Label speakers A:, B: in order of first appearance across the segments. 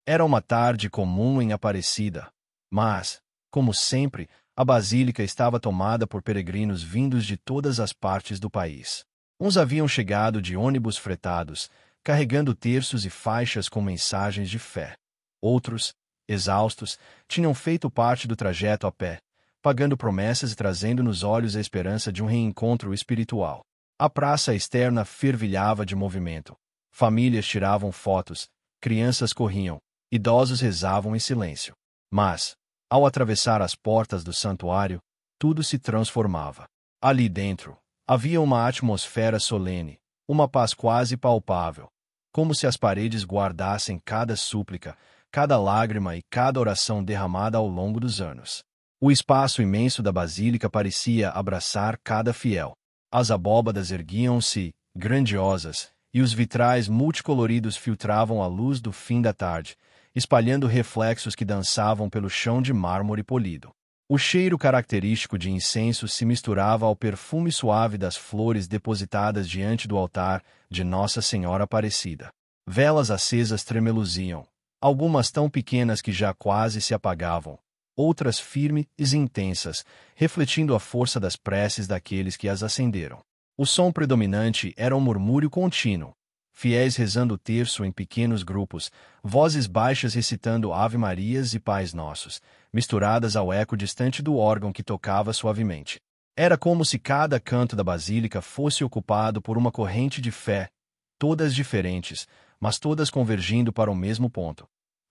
A: Era uma tarde comum em Aparecida, mas, como sempre, a basílica estava tomada por peregrinos vindos de todas as partes do país. Uns haviam chegado de ônibus fretados, carregando terços e faixas com mensagens de fé. Outros, exaustos, tinham feito parte do trajeto a pé, pagando promessas e trazendo nos olhos a esperança de um reencontro espiritual. A praça externa fervilhava de movimento. Famílias tiravam fotos, crianças corriam, idosos rezavam em silêncio. Mas, ao atravessar as portas do santuário, tudo se transformava. Ali dentro, havia uma atmosfera solene, uma paz quase palpável, como se as paredes guardassem cada súplica, cada lágrima e cada oração derramada ao longo dos anos. O espaço imenso da basílica parecia abraçar cada fiel. As abóbadas erguiam-se, grandiosas, e os vitrais multicoloridos filtravam a luz do fim da tarde, espalhando reflexos que dançavam pelo chão de mármore polido. O cheiro característico de incenso se misturava ao perfume suave das flores depositadas diante do altar de Nossa Senhora Aparecida. Velas acesas tremeluziam, algumas tão pequenas que já quase se apagavam, outras firmes e intensas, refletindo a força das preces daqueles que as acenderam. O som predominante era um murmúrio contínuo, fiéis rezando o terço em pequenos grupos, vozes baixas recitando Ave-Marias e Pais Nossos, misturadas ao eco distante do órgão que tocava suavemente. Era como se cada canto da basílica fosse ocupado por uma corrente de fé, todas diferentes, mas todas convergindo para o mesmo ponto.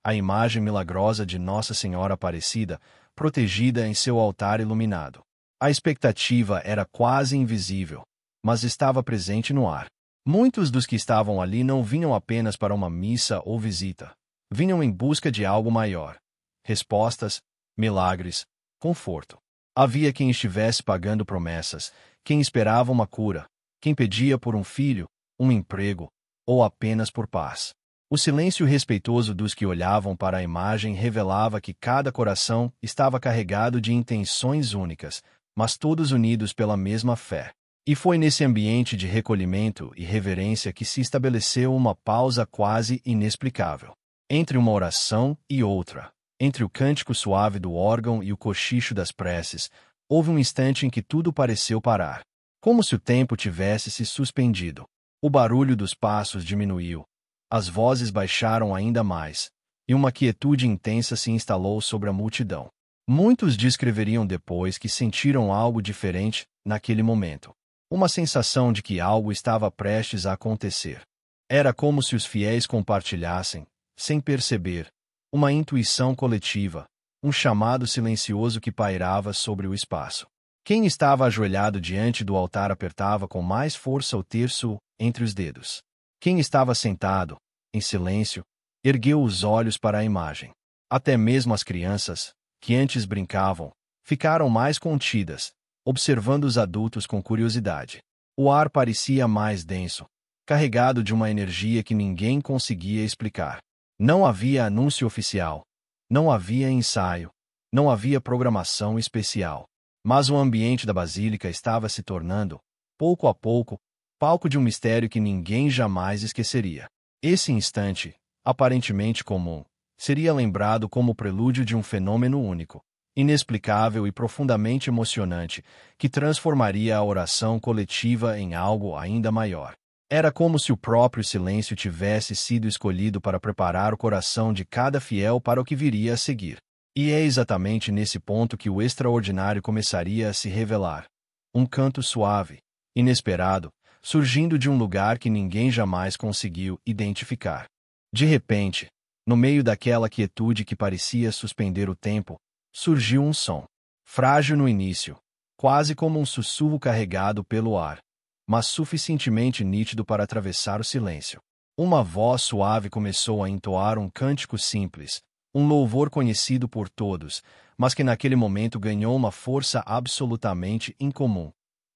A: A imagem milagrosa de Nossa Senhora Aparecida, protegida em seu altar iluminado. A expectativa era quase invisível, mas estava presente no ar. Muitos dos que estavam ali não vinham apenas para uma missa ou visita. Vinham em busca de algo maior. Respostas, milagres, conforto. Havia quem estivesse pagando promessas, quem esperava uma cura, quem pedia por um filho, um emprego, ou apenas por paz. O silêncio respeitoso dos que olhavam para a imagem revelava que cada coração estava carregado de intenções únicas, mas todos unidos pela mesma fé. E foi nesse ambiente de recolhimento e reverência que se estabeleceu uma pausa quase inexplicável. Entre uma oração e outra, entre o cântico suave do órgão e o cochicho das preces, houve um instante em que tudo pareceu parar. Como se o tempo tivesse se suspendido. O barulho dos passos diminuiu. As vozes baixaram ainda mais, e uma quietude intensa se instalou sobre a multidão. Muitos descreveriam depois que sentiram algo diferente naquele momento. Uma sensação de que algo estava prestes a acontecer. Era como se os fiéis compartilhassem, sem perceber, uma intuição coletiva, um chamado silencioso que pairava sobre o espaço. Quem estava ajoelhado diante do altar apertava com mais força o terço entre os dedos. Quem estava sentado, em silêncio, ergueu os olhos para a imagem. Até mesmo as crianças, que antes brincavam, ficaram mais contidas, observando os adultos com curiosidade. O ar parecia mais denso, carregado de uma energia que ninguém conseguia explicar. Não havia anúncio oficial, não havia ensaio, não havia programação especial. Mas o ambiente da basílica estava se tornando, pouco a pouco, palco de um mistério que ninguém jamais esqueceria. Esse instante, aparentemente comum, seria lembrado como o prelúdio de um fenômeno único, inexplicável e profundamente emocionante, que transformaria a oração coletiva em algo ainda maior. Era como se o próprio silêncio tivesse sido escolhido para preparar o coração de cada fiel para o que viria a seguir. E é exatamente nesse ponto que o extraordinário começaria a se revelar. Um canto suave, inesperado, surgindo de um lugar que ninguém jamais conseguiu identificar. De repente, no meio daquela quietude que parecia suspender o tempo, surgiu um som. Frágil no início, quase como um sussurro carregado pelo ar, mas suficientemente nítido para atravessar o silêncio. Uma voz suave começou a entoar um cântico simples, um louvor conhecido por todos, mas que naquele momento ganhou uma força absolutamente incomum.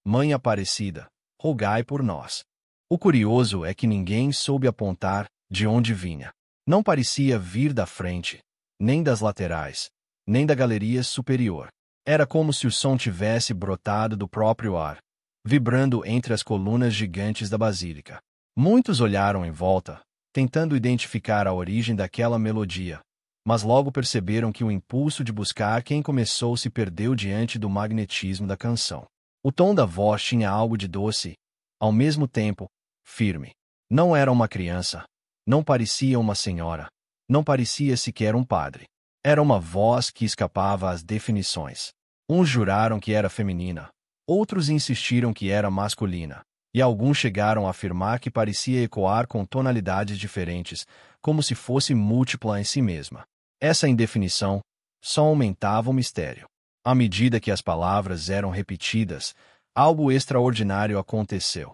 A: Mãe Aparecida, rogai por nós. O curioso é que ninguém soube apontar de onde vinha. Não parecia vir da frente, nem das laterais, nem da galeria superior. Era como se o som tivesse brotado do próprio ar, vibrando entre as colunas gigantes da basílica. Muitos olharam em volta, tentando identificar a origem daquela melodia, mas logo perceberam que o impulso de buscar quem começou se perdeu diante do magnetismo da canção. O tom da voz tinha algo de doce, ao mesmo tempo, firme. Não era uma criança, não parecia uma senhora, não parecia sequer um padre. Era uma voz que escapava às definições. Uns juraram que era feminina, outros insistiram que era masculina, e alguns chegaram a afirmar que parecia ecoar com tonalidades diferentes, como se fosse múltipla em si mesma. Essa indefinição só aumentava o mistério. À medida que as palavras eram repetidas, algo extraordinário aconteceu.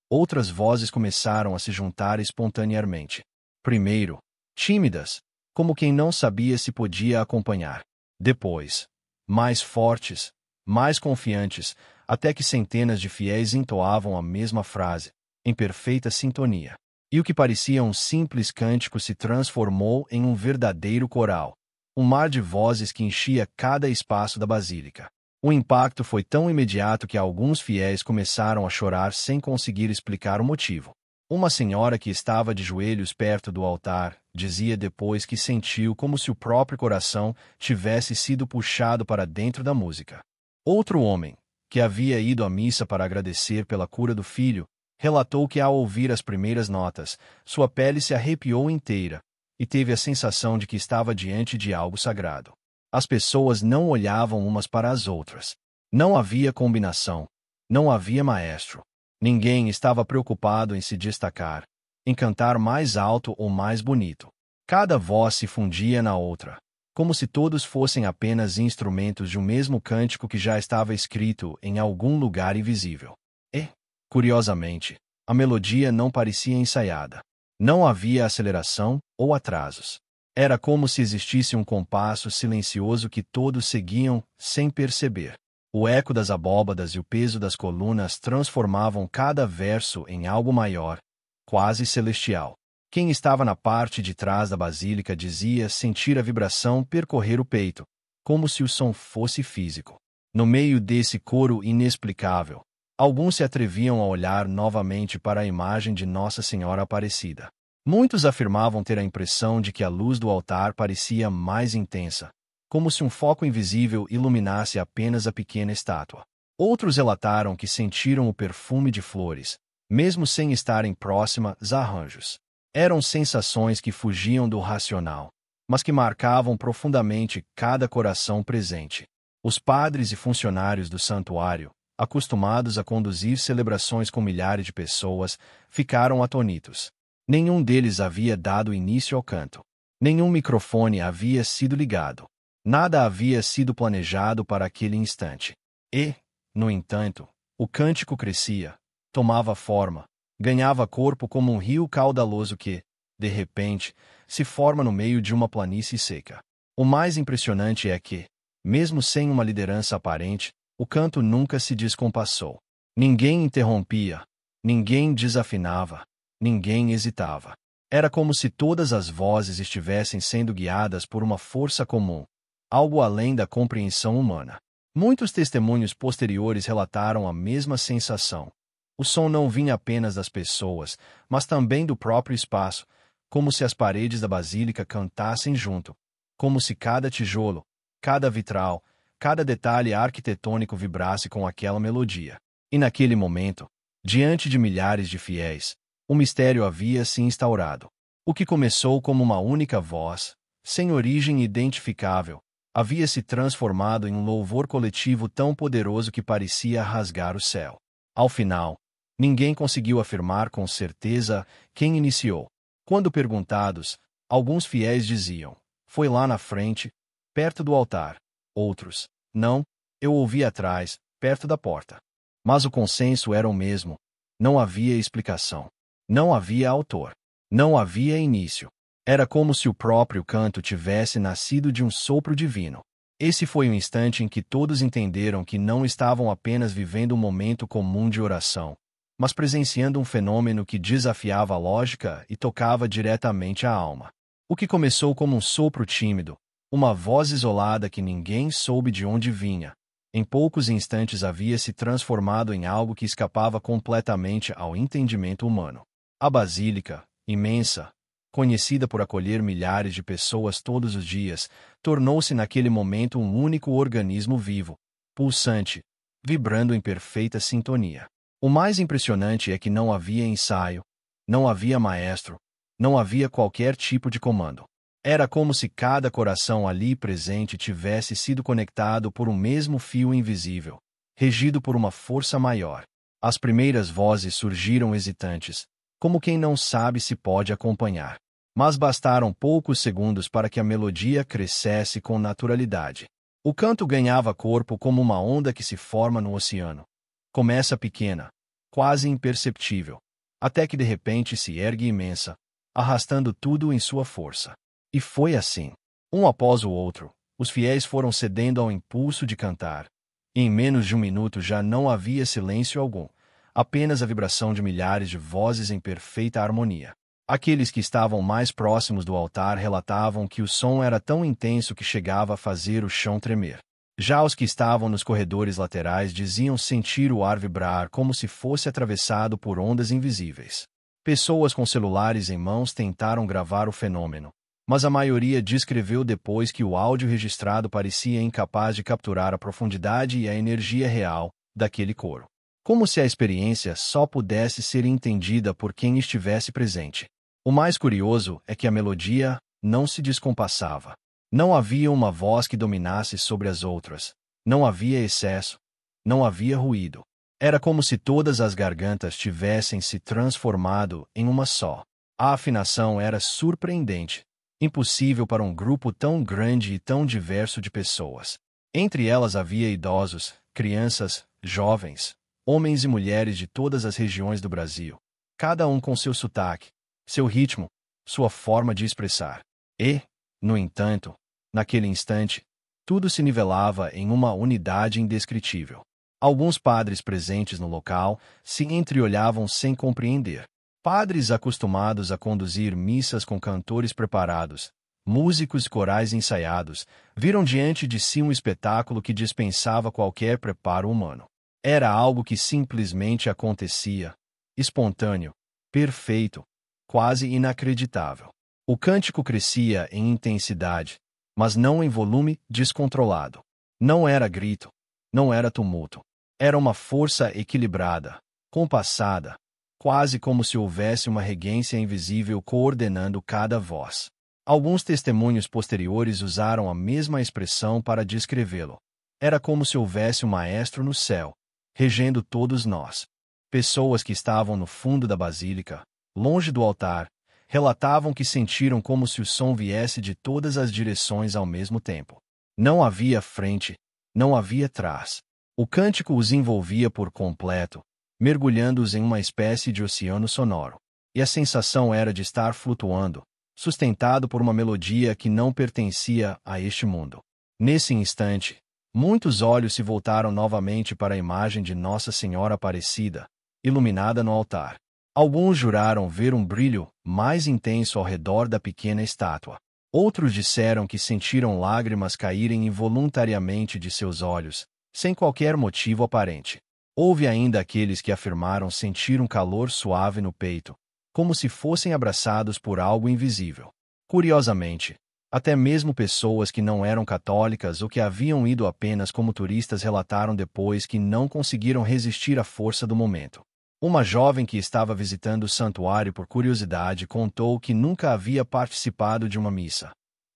A: Outras vozes começaram a se juntar espontaneamente. Primeiro, tímidas, como quem não sabia se podia acompanhar. Depois, mais fortes, mais confiantes, até que centenas de fiéis entoavam a mesma frase, em perfeita sintonia. E o que parecia um simples cântico se transformou em um verdadeiro coral, um mar de vozes que enchia cada espaço da basílica. O impacto foi tão imediato que alguns fiéis começaram a chorar sem conseguir explicar o motivo. Uma senhora que estava de joelhos perto do altar dizia depois que sentiu como se o próprio coração tivesse sido puxado para dentro da música. Outro homem, que havia ido à missa para agradecer pela cura do filho, relatou que ao ouvir as primeiras notas, sua pele se arrepiou inteira e teve a sensação de que estava diante de algo sagrado. As pessoas não olhavam umas para as outras. Não havia combinação. Não havia maestro. Ninguém estava preocupado em se destacar, em cantar mais alto ou mais bonito. Cada voz se fundia na outra, como se todos fossem apenas instrumentos de um mesmo cântico que já estava escrito em algum lugar invisível. E, curiosamente, a melodia não parecia ensaiada. Não havia aceleração ou atrasos. Era como se existisse um compasso silencioso que todos seguiam sem perceber. O eco das abóbadas e o peso das colunas transformavam cada verso em algo maior, quase celestial. Quem estava na parte de trás da basílica dizia sentir a vibração percorrer o peito, como se o som fosse físico. No meio desse coro inexplicável, alguns se atreviam a olhar novamente para a imagem de Nossa Senhora Aparecida. Muitos afirmavam ter a impressão de que a luz do altar parecia mais intensa, como se um foco invisível iluminasse apenas a pequena estátua. Outros relataram que sentiram o perfume de flores, mesmo sem estarem próximas a arranjos. Eram sensações que fugiam do racional, mas que marcavam profundamente cada coração presente. Os padres e funcionários do santuário, acostumados a conduzir celebrações com milhares de pessoas, ficaram atônitos. Nenhum deles havia dado início ao canto. Nenhum microfone havia sido ligado. Nada havia sido planejado para aquele instante. E, no entanto, o cântico crescia, tomava forma, ganhava corpo como um rio caudaloso que, de repente, se forma no meio de uma planície seca. O mais impressionante é que, mesmo sem uma liderança aparente, o canto nunca se descompassou. Ninguém interrompia, ninguém desafinava, ninguém hesitava. Era como se todas as vozes estivessem sendo guiadas por uma força comum, algo além da compreensão humana. Muitos testemunhos posteriores relataram a mesma sensação. O som não vinha apenas das pessoas, mas também do próprio espaço, como se as paredes da basílica cantassem junto, como se cada tijolo, cada vitral, cada detalhe arquitetônico vibrasse com aquela melodia. E naquele momento, diante de milhares de fiéis, o mistério havia se instaurado. O que começou como uma única voz, sem origem identificável, havia se transformado em um louvor coletivo tão poderoso que parecia rasgar o céu. Ao final, ninguém conseguiu afirmar com certeza quem iniciou. Quando perguntados, alguns fiéis diziam: foi lá na frente, perto do altar. Outros: não, eu ouvi atrás, perto da porta. Mas o consenso era o mesmo. Não havia explicação. Não havia autor. Não havia início. Era como se o próprio canto tivesse nascido de um sopro divino. Esse foi o instante em que todos entenderam que não estavam apenas vivendo um momento comum de oração, mas presenciando um fenômeno que desafiava a lógica e tocava diretamente a alma. O que começou como um sopro tímido, uma voz isolada que ninguém soube de onde vinha, em poucos instantes havia se transformado em algo que escapava completamente ao entendimento humano. A basílica, imensa, conhecida por acolher milhares de pessoas todos os dias, tornou-se naquele momento um único organismo vivo, pulsante, vibrando em perfeita sintonia. O mais impressionante é que não havia ensaio, não havia maestro, não havia qualquer tipo de comando. Era como se cada coração ali presente tivesse sido conectado por um mesmo fio invisível, regido por uma força maior. As primeiras vozes surgiram hesitantes, como quem não sabe se pode acompanhar. Mas bastaram poucos segundos para que a melodia crescesse com naturalidade. O canto ganhava corpo como uma onda que se forma no oceano. Começa pequena, quase imperceptível, até que de repente se ergue imensa, arrastando tudo em sua força. E foi assim. Um após o outro, os fiéis foram cedendo ao impulso de cantar. E em menos de um minuto já não havia silêncio algum, apenas a vibração de milhares de vozes em perfeita harmonia. Aqueles que estavam mais próximos do altar relatavam que o som era tão intenso que chegava a fazer o chão tremer. Já os que estavam nos corredores laterais diziam sentir o ar vibrar como se fosse atravessado por ondas invisíveis. Pessoas com celulares em mãos tentaram gravar o fenômeno, mas a maioria descreveu depois que o áudio registrado parecia incapaz de capturar a profundidade e a energia real daquele coro. Como se a experiência só pudesse ser entendida por quem estivesse presente. O mais curioso é que a melodia não se descompassava. Não havia uma voz que dominasse sobre as outras. Não havia excesso. Não havia ruído. Era como se todas as gargantas tivessem se transformado em uma só. A afinação era surpreendente, impossível para um grupo tão grande e tão diverso de pessoas. Entre elas havia idosos, crianças, jovens, homens e mulheres de todas as regiões do Brasil, cada um com seu sotaque, seu ritmo, sua forma de expressar. E, no entanto, naquele instante, tudo se nivelava em uma unidade indescritível. Alguns padres presentes no local se entreolhavam sem compreender. Padres acostumados a conduzir missas com cantores preparados, músicos e corais ensaiados, viram diante de si um espetáculo que dispensava qualquer preparo humano. Era algo que simplesmente acontecia, espontâneo, perfeito, quase inacreditável. O cântico crescia em intensidade, mas não em volume descontrolado. Não era grito, não era tumulto. Era uma força equilibrada, compassada, quase como se houvesse uma regência invisível coordenando cada voz. Alguns testemunhos posteriores usaram a mesma expressão para descrevê-lo. Era como se houvesse um maestro no céu, regendo todos nós. Pessoas que estavam no fundo da basílica, longe do altar, relatavam que sentiram como se o som viesse de todas as direções ao mesmo tempo. Não havia frente, não havia trás. O cântico os envolvia por completo, mergulhando-os em uma espécie de oceano sonoro. E a sensação era de estar flutuando, sustentado por uma melodia que não pertencia a este mundo. Nesse instante, muitos olhos se voltaram novamente para a imagem de Nossa Senhora Aparecida, iluminada no altar. Alguns juraram ver um brilho mais intenso ao redor da pequena estátua. Outros disseram que sentiram lágrimas caírem involuntariamente de seus olhos, sem qualquer motivo aparente. Houve ainda aqueles que afirmaram sentir um calor suave no peito, como se fossem abraçados por algo invisível. Curiosamente, até mesmo pessoas que não eram católicas ou que haviam ido apenas como turistas relataram depois que não conseguiram resistir à força do momento. Uma jovem que estava visitando o santuário por curiosidade contou que nunca havia participado de uma missa,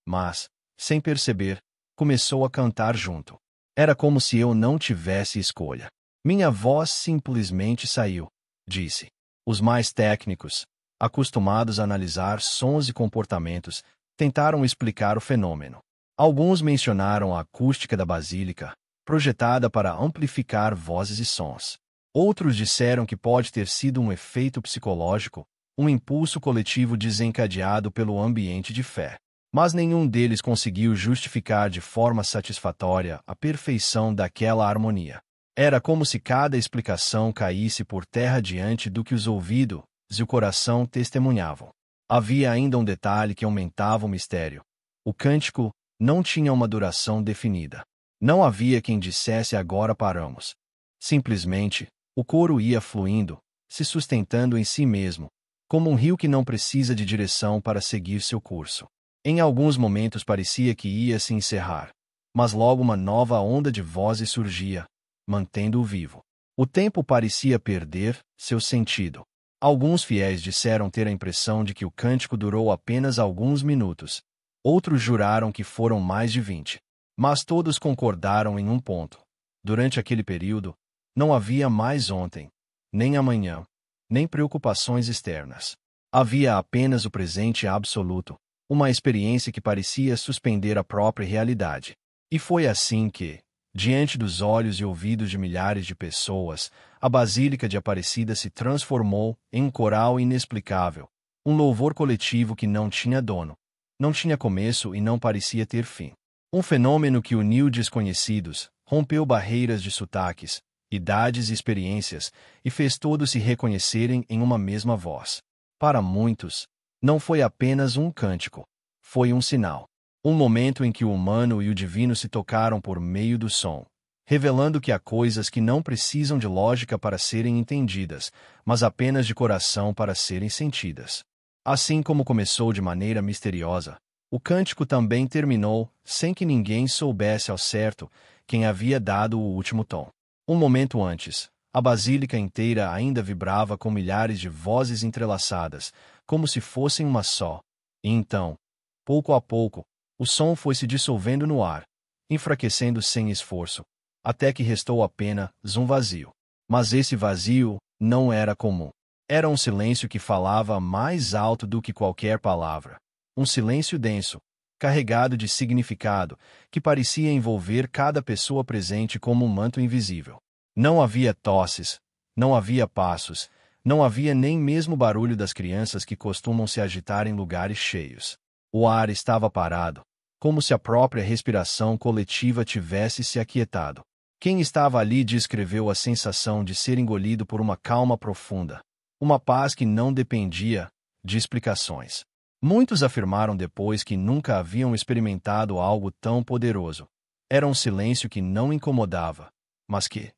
A: mas, sem perceber, começou a cantar junto. Era como se eu não tivesse escolha. Minha voz simplesmente saiu, disse. Os mais técnicos, acostumados a analisar sons e comportamentos, tentaram explicar o fenômeno. Alguns mencionaram a acústica da basílica, projetada para amplificar vozes e sons. Outros disseram que pode ter sido um efeito psicológico, um impulso coletivo desencadeado pelo ambiente de fé. Mas nenhum deles conseguiu justificar de forma satisfatória a perfeição daquela harmonia. Era como se cada explicação caísse por terra diante do que os ouvidos e o coração testemunhavam. Havia ainda um detalhe que aumentava o mistério. O cântico não tinha uma duração definida. Não havia quem dissesse agora paramos. Simplesmente, o coro ia fluindo, se sustentando em si mesmo, como um rio que não precisa de direção para seguir seu curso. Em alguns momentos parecia que ia se encerrar, mas logo uma nova onda de vozes surgia, mantendo-o vivo. O tempo parecia perder seu sentido. Alguns fiéis disseram ter a impressão de que o cântico durou apenas alguns minutos. Outros juraram que foram mais de 20. Mas todos concordaram em um ponto. Durante aquele período, não havia mais ontem, nem amanhã, nem preocupações externas. Havia apenas o presente absoluto, uma experiência que parecia suspender a própria realidade. E foi assim que, diante dos olhos e ouvidos de milhares de pessoas, a Basílica de Aparecida se transformou em um coral inexplicável, um louvor coletivo que não tinha dono, não tinha começo e não parecia ter fim. Um fenômeno que uniu desconhecidos, rompeu barreiras de sotaques, idades e experiências, e fez todos se reconhecerem em uma mesma voz. Para muitos, não foi apenas um cântico, foi um sinal. Um momento em que o humano e o divino se tocaram por meio do som, revelando que há coisas que não precisam de lógica para serem entendidas, mas apenas de coração para serem sentidas. Assim como começou de maneira misteriosa, o cântico também terminou sem que ninguém soubesse ao certo quem havia dado o último tom. Um momento antes, a basílica inteira ainda vibrava com milhares de vozes entrelaçadas, como se fossem uma só. E então, pouco a pouco, o som foi se dissolvendo no ar, enfraquecendo sem esforço, até que restou apenas um vazio. Mas esse vazio não era comum. Era um silêncio que falava mais alto do que qualquer palavra. Um silêncio denso, carregado de significado, que parecia envolver cada pessoa presente como um manto invisível. Não havia tosses, não havia passos, não havia nem mesmo barulho das crianças que costumam se agitar em lugares cheios. O ar estava parado, como se a própria respiração coletiva tivesse se aquietado. Quem estava ali descreveu a sensação de ser engolido por uma calma profunda, uma paz que não dependia de explicações. Muitos afirmaram depois que nunca haviam experimentado algo tão poderoso. Era um silêncio que não incomodava, mas que,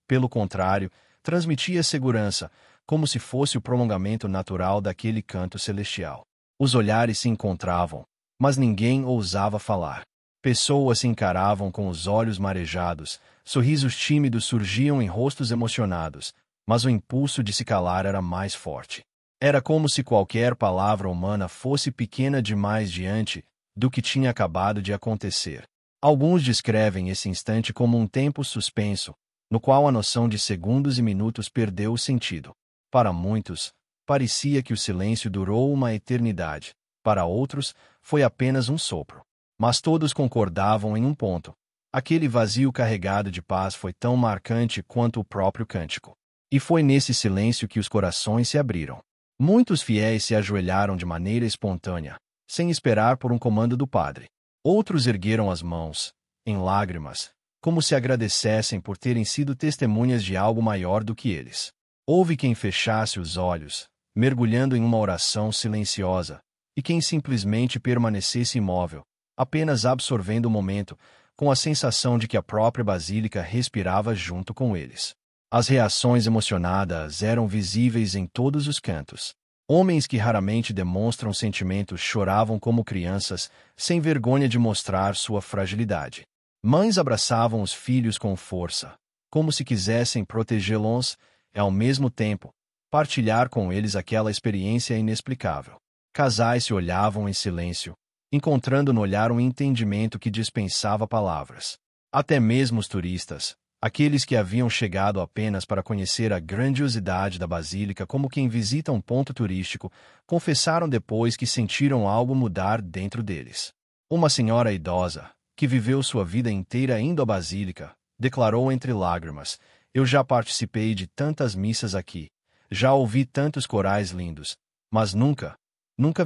A: pelo contrário, transmitia segurança, como se fosse o prolongamento natural daquele canto celestial. Os olhares se encontravam, mas ninguém ousava falar. Pessoas se encaravam com os olhos marejados, sorrisos tímidos surgiam em rostos emocionados, mas o impulso de se calar era mais forte. Era como se qualquer palavra humana fosse pequena demais diante do que tinha acabado de acontecer. Alguns descrevem esse instante como um tempo suspenso, no qual a noção de segundos e minutos perdeu o sentido. Para muitos, parecia que o silêncio durou uma eternidade. Para outros, foi apenas um sopro. Mas todos concordavam em um ponto. Aquele vazio carregado de paz foi tão marcante quanto o próprio cântico. E foi nesse silêncio que os corações se abriram. Muitos fiéis se ajoelharam de maneira espontânea, sem esperar por um comando do padre. Outros ergueram as mãos, em lágrimas, como se agradecessem por terem sido testemunhas de algo maior do que eles. Houve quem fechasse os olhos, mergulhando em uma oração silenciosa, e quem simplesmente permanecesse imóvel, apenas absorvendo o momento, com a sensação de que a própria basílica respirava junto com eles. As reações emocionadas eram visíveis em todos os cantos. Homens que raramente demonstram sentimentos choravam como crianças, sem vergonha de mostrar sua fragilidade. Mães abraçavam os filhos com força, como se quisessem protegê-los e, ao mesmo tempo, partilhar com eles aquela experiência inexplicável. Casais se olhavam em silêncio, encontrando no olhar um entendimento que dispensava palavras. Até mesmo os turistas, aqueles que haviam chegado apenas para conhecer a grandiosidade da basílica como quem visita um ponto turístico, confessaram depois que sentiram algo mudar dentro deles. Uma senhora idosa, que viveu sua vida inteira indo à basílica, declarou entre lágrimas: "Eu já participei de tantas missas aqui, já ouvi tantos corais lindos, mas nunca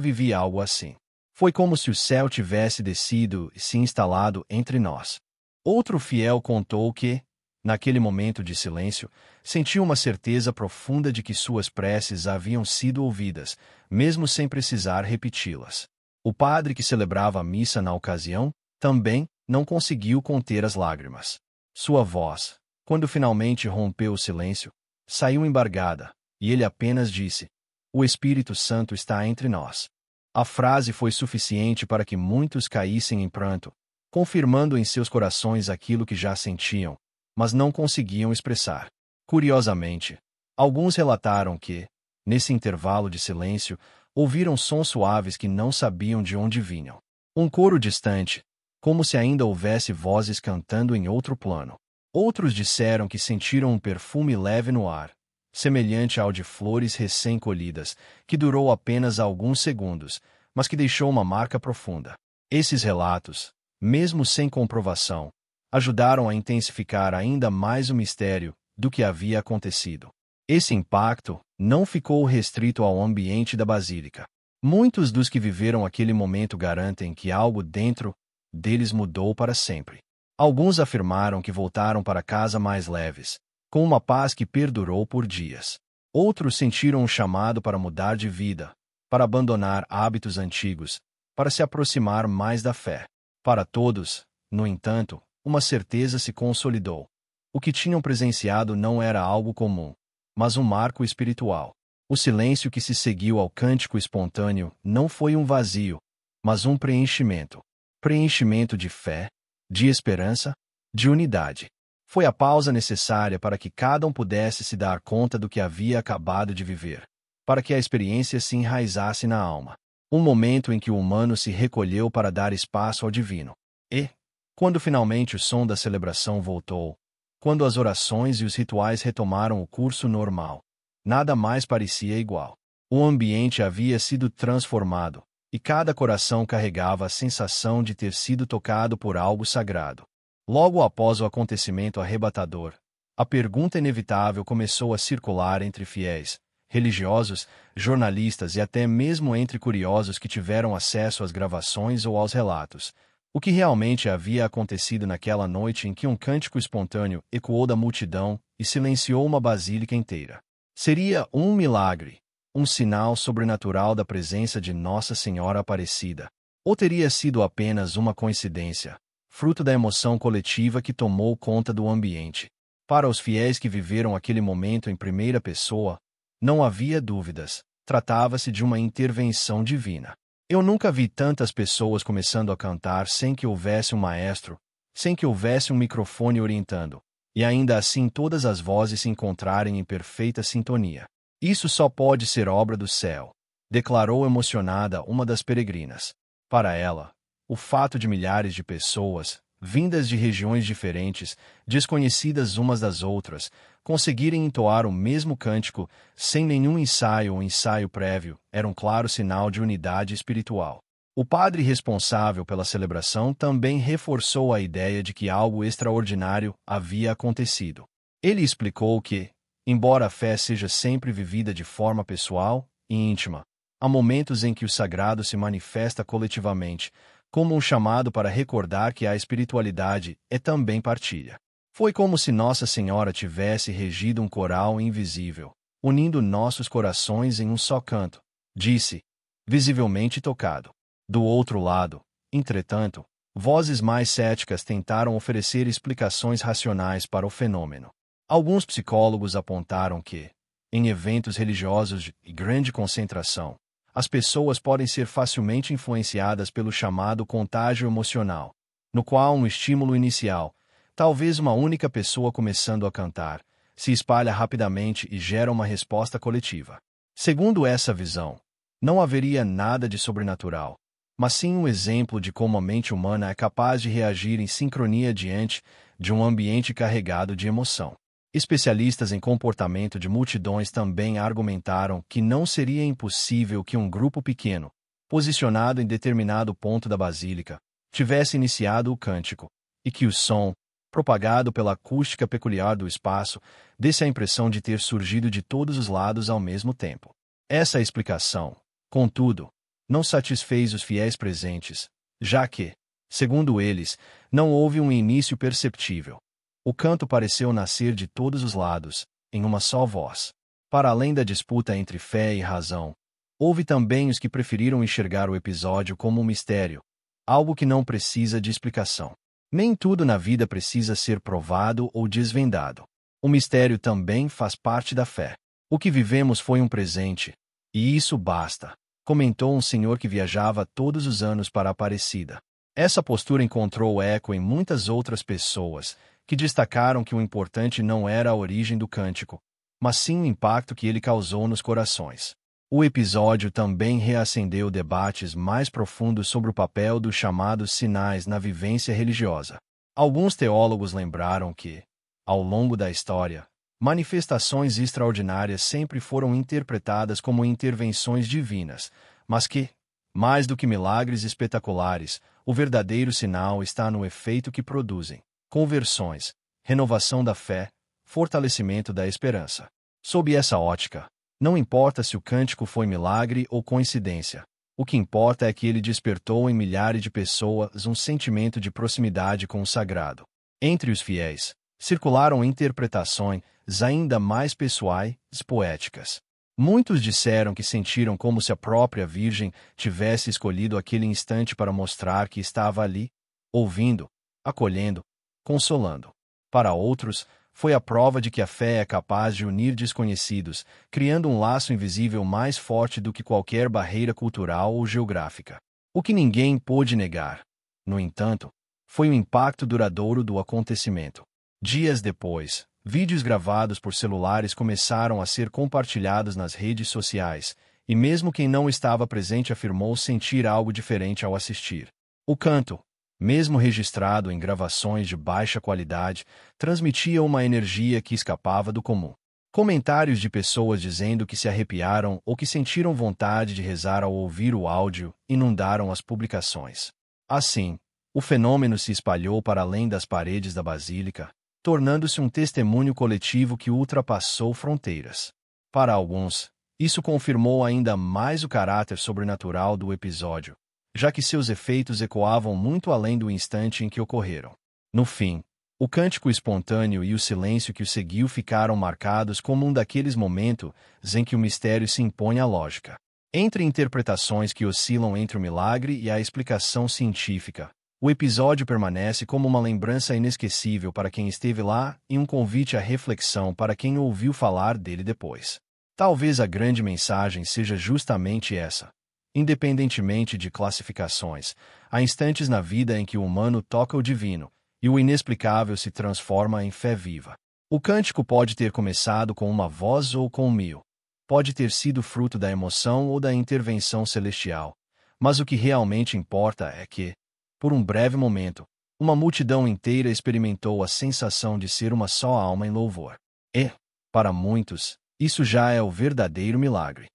A: vivi algo assim. Foi como se o céu tivesse descido e se instalado entre nós." Outro fiel contou que, naquele momento de silêncio, sentiu uma certeza profunda de que suas preces haviam sido ouvidas, mesmo sem precisar repeti-las. O padre que celebrava a missa na ocasião, também, não conseguiu conter as lágrimas. Sua voz, quando finalmente rompeu o silêncio, saiu embargada, e ele apenas disse: o Espírito Santo está entre nós. A frase foi suficiente para que muitos caíssem em pranto, confirmando em seus corações aquilo que já sentiam, mas não conseguiam expressar. Curiosamente, alguns relataram que, nesse intervalo de silêncio, ouviram sons suaves que não sabiam de onde vinham. Um coro distante, como se ainda houvesse vozes cantando em outro plano. Outros disseram que sentiram um perfume leve no ar, semelhante ao de flores recém-colhidas, que durou apenas alguns segundos, mas que deixou uma marca profunda. Esses relatos, mesmo sem comprovação, ajudaram a intensificar ainda mais o mistério do que havia acontecido. Esse impacto não ficou restrito ao ambiente da basílica. Muitos dos que viveram aquele momento garantem que algo dentro deles mudou para sempre. Alguns afirmaram que voltaram para casa mais leves, com uma paz que perdurou por dias. Outros sentiram um chamado para mudar de vida, para abandonar hábitos antigos, para se aproximar mais da fé. Para todos, no entanto, uma certeza se consolidou. O que tinham presenciado não era algo comum, mas um marco espiritual. O silêncio que se seguiu ao cântico espontâneo não foi um vazio, mas um preenchimento. Preenchimento de fé, de esperança, de unidade. Foi a pausa necessária para que cada um pudesse se dar conta do que havia acabado de viver, para que a experiência se enraizasse na alma. Um momento em que o humano se recolheu para dar espaço ao divino. E, quando finalmente o som da celebração voltou, quando as orações e os rituais retomaram o curso normal, nada mais parecia igual. O ambiente havia sido transformado, e cada coração carregava a sensação de ter sido tocado por algo sagrado. Logo após o acontecimento arrebatador, a pergunta inevitável começou a circular entre fiéis, religiosos, jornalistas e até mesmo entre curiosos que tiveram acesso às gravações ou aos relatos. O que realmente havia acontecido naquela noite em que um cântico espontâneo ecoou da multidão e silenciou uma basílica inteira? Seria um milagre, um sinal sobrenatural da presença de Nossa Senhora Aparecida? Ou teria sido apenas uma coincidência, fruto da emoção coletiva que tomou conta do ambiente? Para os fiéis que viveram aquele momento em primeira pessoa, não havia dúvidas, tratava-se de uma intervenção divina. Eu nunca vi tantas pessoas começando a cantar sem que houvesse um maestro, sem que houvesse um microfone orientando, e ainda assim todas as vozes se encontrarem em perfeita sintonia. Isso só pode ser obra do céu, declarou emocionada uma das peregrinas. Para ela, o fato de milhares de pessoas, vindas de regiões diferentes, desconhecidas umas das outras, conseguirem entoar o mesmo cântico sem nenhum ensaio ou ensaio prévio, era um claro sinal de unidade espiritual. O padre responsável pela celebração também reforçou a ideia de que algo extraordinário havia acontecido. Ele explicou que, embora a fé seja sempre vivida de forma pessoal e íntima, há momentos em que o sagrado se manifesta coletivamente, como um chamado para recordar que a espiritualidade é também partilha. Foi como se Nossa Senhora tivesse regido um coral invisível, unindo nossos corações em um só canto, disse, visivelmente tocado. Do outro lado, entretanto, vozes mais céticas tentaram oferecer explicações racionais para o fenômeno. Alguns psicólogos apontaram que, em eventos religiosos de grande concentração, as pessoas podem ser facilmente influenciadas pelo chamado contágio emocional, no qual um estímulo inicial, talvez uma única pessoa começando a cantar, se espalha rapidamente e gera uma resposta coletiva. Segundo essa visão, não haveria nada de sobrenatural, mas sim um exemplo de como a mente humana é capaz de reagir em sincronia diante de um ambiente carregado de emoção. Especialistas em comportamento de multidões também argumentaram que não seria impossível que um grupo pequeno, posicionado em determinado ponto da basílica, tivesse iniciado o cântico, e que o som, propagado pela acústica peculiar do espaço, desse a impressão de ter surgido de todos os lados ao mesmo tempo. Essa explicação, contudo, não satisfez os fiéis presentes, já que, segundo eles, não houve um início perceptível. O canto pareceu nascer de todos os lados, em uma só voz. Para além da disputa entre fé e razão, houve também os que preferiram enxergar o episódio como um mistério, algo que não precisa de explicação. Nem tudo na vida precisa ser provado ou desvendado. O mistério também faz parte da fé. O que vivemos foi um presente, E isso basta, comentou um senhor que viajava todos os anos para Aparecida. Essa postura encontrou eco em muitas outras pessoas, que destacaram que o importante não era a origem do cântico, mas sim o impacto que ele causou nos corações. O episódio também reacendeu debates mais profundos sobre o papel dos chamados sinais na vivência religiosa. Alguns teólogos lembraram que, ao longo da história, manifestações extraordinárias sempre foram interpretadas como intervenções divinas, mas que, mais do que milagres espetaculares, o verdadeiro sinal está no efeito que produzem: conversões, renovação da fé, fortalecimento da esperança. Sob essa ótica, não importa se o cântico foi milagre ou coincidência. O que importa é que ele despertou em milhares de pessoas um sentimento de proximidade com o sagrado. Entre os fiéis, circularam interpretações ainda mais pessoais, poéticas. Muitos disseram que sentiram como se a própria Virgem tivesse escolhido aquele instante para mostrar que estava ali, ouvindo, acolhendo, consolando. Para outros, foi a prova de que a fé é capaz de unir desconhecidos, criando um laço invisível mais forte do que qualquer barreira cultural ou geográfica. O que ninguém pôde negar, no entanto, foi o impacto duradouro do acontecimento. Dias depois, vídeos gravados por celulares começaram a ser compartilhados nas redes sociais, e mesmo quem não estava presente afirmou sentir algo diferente ao assistir. O canto, mesmo registrado em gravações de baixa qualidade, transmitia uma energia que escapava do comum. Comentários de pessoas dizendo que se arrepiaram ou que sentiram vontade de rezar ao ouvir o áudio inundaram as publicações. Assim, o fenômeno se espalhou para além das paredes da basílica, tornando-se um testemunho coletivo que ultrapassou fronteiras. Para alguns, isso confirmou ainda mais o caráter sobrenatural do episódio, já que seus efeitos ecoavam muito além do instante em que ocorreram. No fim, o cântico espontâneo e o silêncio que o seguiu ficaram marcados como um daqueles momentos em que o mistério se impõe à lógica. Entre interpretações que oscilam entre o milagre e a explicação científica, o episódio permanece como uma lembrança inesquecível para quem esteve lá e um convite à reflexão para quem ouviu falar dele depois. Talvez a grande mensagem seja justamente essa. Independentemente de classificações, há instantes na vida em que o humano toca o divino, e o inexplicável se transforma em fé viva. O cântico pode ter começado com uma voz ou com 1000. Pode ter sido fruto da emoção ou da intervenção celestial. Mas o que realmente importa é que, por um breve momento, uma multidão inteira experimentou a sensação de ser uma só alma em louvor. E, para muitos, isso já é o verdadeiro milagre.